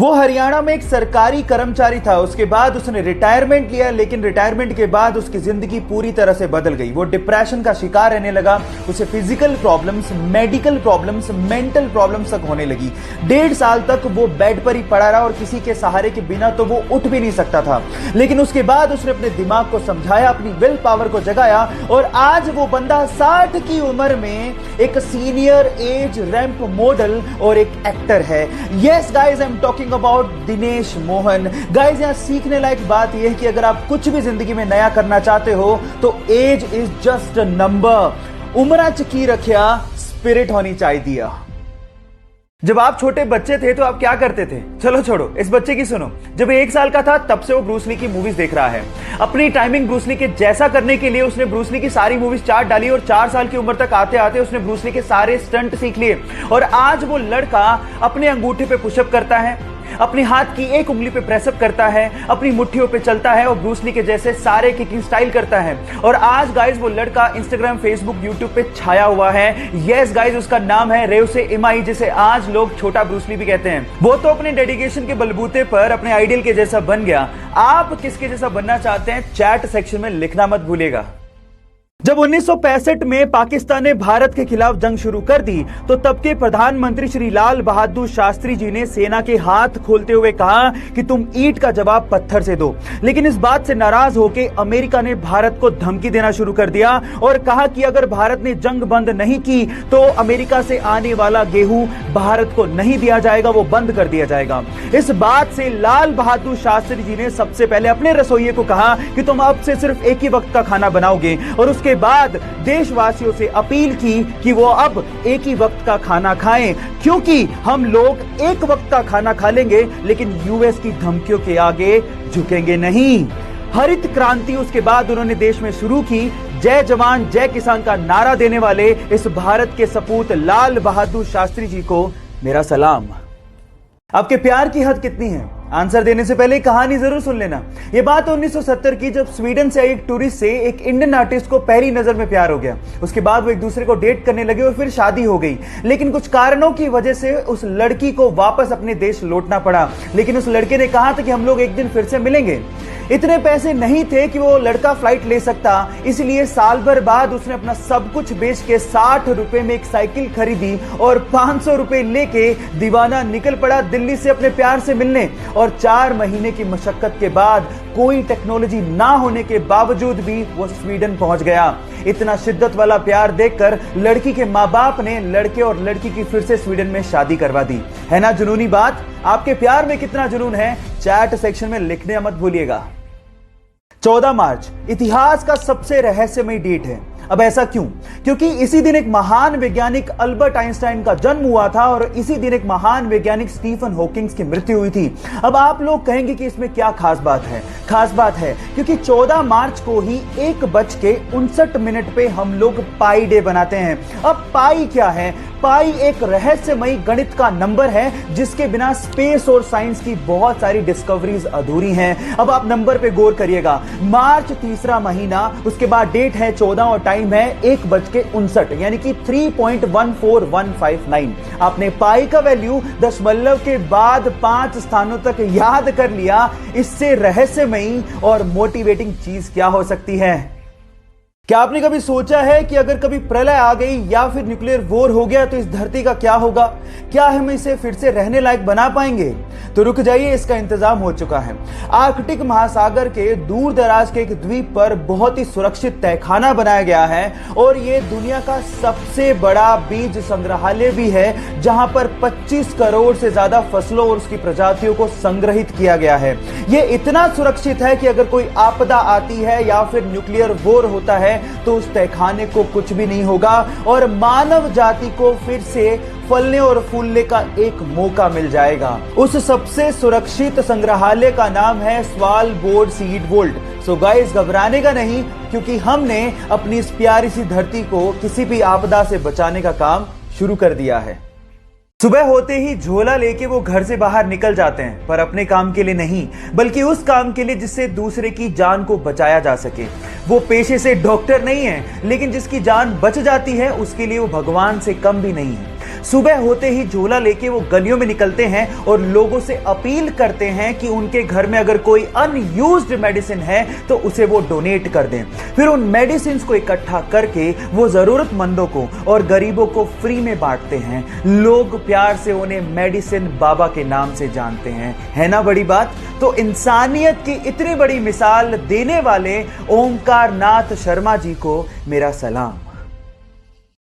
वो हरियाणा में एक सरकारी कर्मचारी था। उसके बाद उसने रिटायरमेंट लिया, लेकिन रिटायरमेंट के बाद उसकी जिंदगी पूरी तरह से बदल गई। वो डिप्रेशन का शिकार रहने लगा। उसे physical problems, medical problems, mental problems तक होने लगी। 1.5 साल तक वो बेड पर ही पड़ा रहा और किसी के सहारे के बिना तो वो उठ भी नहीं सकता था। लेकिन उसके बाद उसने अपने दिमाग को समझाया, अपनी विल पावर को जगाया और आज वो बंदा 60 की उम्र में एक सीनियर एज रैंप मॉडल और एक एक्टर है। Yes guys, I am talking about Dinesh Mohan. Guys, यहां सीखने लायक बात यह है कि अगर आप कुछ भी जिंदगी में नया करना चाहते हो तो age is just a number. उम्र की रखिया, स्पिरिट होनी चाहिए। जब आप छोटे बच्चे थे तो आप क्या करते थे? चलो छोड़ो, इस बच्चे की सुनो। जब 1 साल का था तब से वो ब्रूस ली की मूवीज देख रहा है। अपनी टाइमिंग ब्रूस ली के जैसा करने के लिए उसने ब्रूस ली की सारी मूवीज चार्ट डाली और 4 साल की उम्र तक आते आते उसने ब्रूस ली के सारे स्टंट सीख लिए। और आज वो लड़का अपने अंगूठे पे पुशअप करता है, अपनी हाथ की एक उंगली पे प्रेसअप करता है, अपनी मुट्ठियों पे चलता है और ब्रूस ली के जैसे सारे किकिंग स्टाइल करता है। और आज गाइस वो लड़का इंस्टाग्राम, फेसबुक, यूट्यूब पे छाया हुआ है। यस गाइस, उसका नाम है रेवसे इमाई, जिसे आज लोग छोटा ब्रूस ली भी कहते हैं। वो तो अपने डेडिकेशन के बलबूते पर अपने आइडियल के जैसा बन गया। आप किसके जैसा बनना चाहते हैं? चैट सेक्शन में लिखना मत भूलिएगा। जब 1965 में पाकिस्तान ने भारत के खिलाफ जंग शुरू कर दी तो तब के प्रधानमंत्री श्री लाल बहादुर शास्त्री जी ने सेना के हाथ खोलते हुए कहा कि तुम ईंट का जवाब पत्थर से दो। लेकिन इस बात से नाराज होकर अमेरिका ने भारत को धमकी देना शुरू कर दिया और कहा कि अगर भारत ने जंग बंद नहीं की तो अमेरिका से आने वाला गेहूं भारत को नहीं दिया जाएगा, वो बंद कर दिया जाएगा। इस बात से लाल बहादुर शास्त्री जी ने सबसे पहले अपने रसोइये को कहा कि तुम अब से सिर्फ एक ही वक्त का खाना बनाओगे और उसके बाद देशवासियों से अपील की कि वो अब एक ही वक्त का खाना खाएं, क्योंकि हम लोग एक वक्त का खाना खा लेंगे लेकिन यूएस की धमकियों के आगे झुकेंगे नहीं। हरित क्रांति उसके बाद उन्होंने देश में शुरू की। जय जवान जय किसान का नारा देने वाले इस भारत के सपूत लाल बहादुर शास्त्री जी को मेरा सलाम। आपके प्यार की हद कितनी है? आंसर देने से पहले कहानी जरूर सुन लेना। यह बात 1970 की, जब स्वीडन से एक टूरिस्ट से एक इंडियन आर्टिस्ट को पहली नजर में प्यार हो गया। उसके बाद वो एक दूसरे को डेट करने लगे और फिर शादी हो गई। लेकिन कुछ कारणों की वजह से उस लड़की को वापस अपने देश लौटना पड़ा। लेकिन उस लड़के ने कहा था कि हम लोग एक दिन फिर से मिलेंगे। इतने पैसे नहीं थे कि वो लड़का फ्लाइट ले सकता, इसलिए साल भर बाद उसने अपना सब कुछ बेच के 60 रुपए में एक साइकिल खरीदी और 500 रुपए लेके दीवाना निकल पड़ा दिल्ली से अपने प्यार से मिलने। और 4 महीने की मशक्कत के बाद, कोई टेक्नोलॉजी ना होने के बावजूद भी वो स्वीडन पहुंच गया। इतना शिद्दत वाला प्यार देखकर लड़की के माँ बाप ने लड़के और लड़की की फिर से स्वीडन में शादी करवा दी। है ना जुनूनी बात? आपके प्यार में कितना जुनून है? चैट सेक्शन में लिखने मत भूलिएगा। 14 मार्च इतिहास का सबसे रहस्यमय डेट है। अब ऐसा क्यों? क्योंकि इसी दिन एक महान वैज्ञानिक अल्बर्ट आइंस्टाइन का जन्म हुआ था और इसी दिन एक महान वैज्ञानिक स्टीफन हॉकिंग्स की मृत्यु हुई थी। अब आप लोग कहेंगे कि इसमें क्या खास बात है? खास बात है क्योंकि 14 मार्च को ही 1:59 पे हम लोग पाई डे बनाते हैं। अब पाई क्या है? पाई एक रहस्यमयी गणित का नंबर है जिसके बिना स्पेस और साइंस की बहुत सारी डिस्कवरीज अधूरी हैं। अब आप नंबर पे गौर करिएगा। मार्च तीसरा महीना, उसके बाद डेट है 14 और टाइम है 1:59, यानी कि 3.14159। आपने पाई का वैल्यू दशमलव के बाद 5 स्थानों तक याद कर लिया। इससे रहस्यमयी और मोटिवेटिंग चीज क्या हो सकती है? क्या आपने कभी सोचा है कि अगर कभी प्रलय आ गई या फिर न्यूक्लियर वॉर हो गया तो इस धरती का क्या होगा? क्या हम इसे फिर से रहने लायक बना पाएंगे? तो रुक जाइए, इसका इंतजाम हो चुका है। आर्कटिक महासागर के दूर दराज के एक द्वीप पर बहुत ही सुरक्षित तहखाना बनाया गया है और यह दुनिया का सबसे बड़ा बीज संग्रहालय भी है, जहां पर 25 करोड़ से ज्यादा फसलों और उसकी प्रजातियों को संग्रहित किया गया है। यह इतना सुरक्षित है कि अगर कोई आपदा आती है या फिर न्यूक्लियर वॉर होता है तो उस तहखाने को कुछ भी नहीं होगा और मानव जाति को फिर से फलने और फूलने का एक मौका मिल जाएगा। उस सबसे सुरक्षित संग्रहालय का नाम है स्वालबोर्ड सीड वोल्ट। सो गाइस, घबराने का नहीं, क्योंकि हमने अपनी इस प्यारी सी धरती को किसी भी आपदा से बचाने का काम शुरू कर दिया है। सुबह होते ही झोला लेके वो घर से बाहर निकल जाते हैं, पर अपने काम के लिए नहीं, बल्कि उस काम के लिए जिससे दूसरे की जान को बचाया जा सके। वो पेशे से डॉक्टर नहीं है, लेकिन जिसकी जान बच जाती है उसके लिए वो भगवान से कम भी नहीं है। सुबह होते ही झोला लेके वो गलियों में निकलते हैं और लोगों से अपील करते हैं कि उनके घर में अगर कोई अनयूज्ड मेडिसिन है तो उसे वो डोनेट कर दें। फिर उन मेडिसिन को इकट्ठा करके वो जरूरतमंदों को और गरीबों को फ्री में बांटते हैं। लोग प्यार से उन्हें मेडिसिन बाबा के नाम से जानते हैं। है ना बड़ी बात? तो इंसानियत की इतनी बड़ी मिसाल देने वाले ओमकार नाथ शर्मा जी को मेरा सलाम।